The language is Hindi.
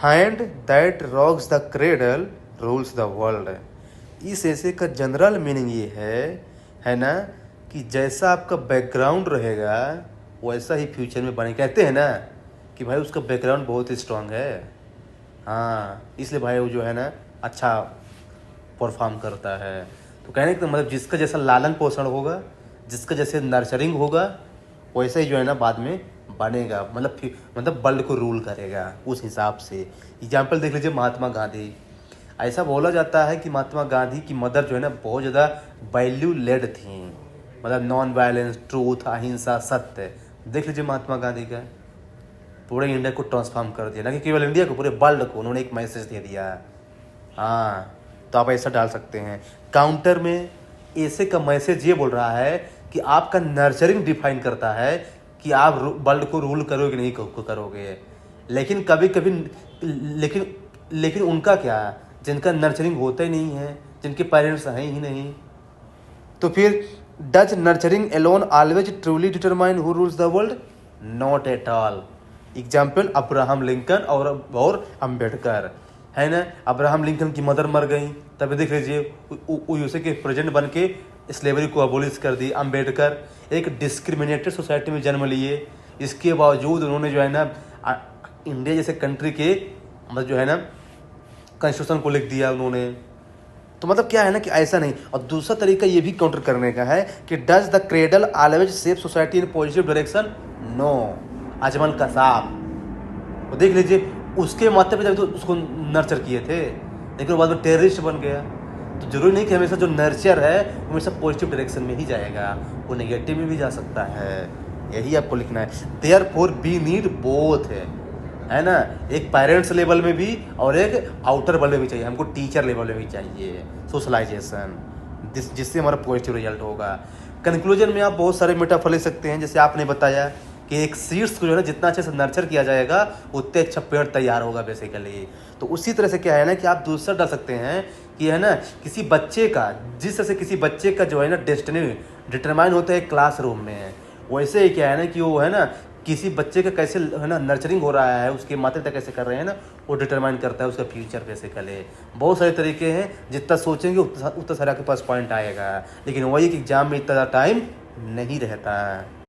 Hand that rocks the cradle rules the world. इस ऐसे का जनरल मीनिंग ये है ना, कि जैसा आपका बैकग्राउंड रहेगा वैसा ही फ्यूचर में बने। कहते हैं ना कि भाई उसका बैकग्राउंड बहुत ही स्ट्रांग है, हाँ, इसलिए भाई वो जो है ना अच्छा परफॉर्म करता है। तो कहने का मतलब जिसका जैसा लालन पोषण होगा, जिसका जैसे नर्चरिंग होगा, वैसे ही जो है ना बाद में बनेगा, मतलब वर्ल्ड को रूल करेगा उस हिसाब से। एग्जाम्पल देख लीजिए महात्मा गांधी। ऐसा बोला जाता है कि महात्मा गांधी की मदर जो है ना बहुत ज़्यादा वैल्यू लेड थी, मतलब नॉन वायलेंस, ट्रूथ, अहिंसा, सत्य। देख लीजिए महात्मा गांधी का पूरे इंडिया को ट्रांसफॉर्म कर दिया, ना कि केवल इंडिया को, पूरे वर्ल्ड को उन्होंने एक मैसेज दे दिया। हाँ, तो आप ऐसा डाल सकते हैं। काउंटर में ऐसे का मैसेज ये बोल रहा है कि आपका नर्चरिंग डिफाइन करता है कि आप वर्ल्ड को रूल करोगे कि नहीं करोगे। लेकिन कभी कभी लेकिन उनका क्या, जिनका नर्चरिंग होता ही नहीं है, जिनके पेरेंट्स हैं ही नहीं, तो फिर does nurturing alone always truly determine who rules the world? Not at all. Example Abraham Lincoln और अम्बेडकर है ना। अब्राहम लिंकन की मदर मर गई, तब देख लीजिए यूएसए के प्रेसिडेंट बन के स्लेवरी को अबोलिश कर दी। अम्बेडकर एक डिस्क्रिमिनेटेड सोसाइटी में जन्म लिए, इसके बावजूद उन्होंने जो है ना इंडिया जैसे कंट्री के मतलब जो है ना कॉन्स्टिट्यूशन को लिख दिया उन्होंने। तो मतलब क्या है ना कि ऐसा नहीं। और दूसरा तरीका ये भी काउंटर करने का है कि does the cradle always save society in positive direction? No. Ajmal Kasab, वो देख लीजिए उसके माथे पे जब तो उसको नर्चर किए थे, लेकिन वो बाद में टेररिस्ट बन गया। तो जरूरी नहीं कि हमेशा जो नर्चर है वो हमेशा पॉजिटिव डायरेक्शन में ही जाएगा, वो नेगेटिव में भी जा सकता है। यही आपको लिखना है। देयरफॉर वी नीड बोथ है ना, एक पेरेंट्स लेवल में भी और एक आउटर लेवल में भी चाहिए, हमको टीचर लेवल में भी चाहिए सोशलाइजेशन, जिससे हमारा पॉजिटिव रिजल्ट होगा। कंक्लूजन में आप बहुत सारे मेटाफर ले सकते हैं, जैसे आपने बताया कि एक सीड्स को जो है ना जितना अच्छे से नर्चर किया जाएगा उतने अच्छा पेड़ तैयार होगा बेसिकली। तो उसी तरह से क्या है ना कि आप दूसरा डाल सकते हैं कि है ना किसी बच्चे का, जिस तरह से किसी बच्चे का जो है ना डेस्टिनी डिटरमाइन होता है क्लासरूम में, वैसे ही क्या है ना कि वो है ना किसी बच्चे का कैसे है ना नर्चरिंग हो रहा है, उसके माता पिता कैसे कर रहे हैं ना, वो डिटरमाइन करता है उसका फ्यूचर बेसिकली। बहुत सारे तरीके हैं, जितना सोचेंगे उतना सारा के पास पॉइंट आएगा, लेकिन वही कि एग्जाम में इतना टाइम नहीं रहता है।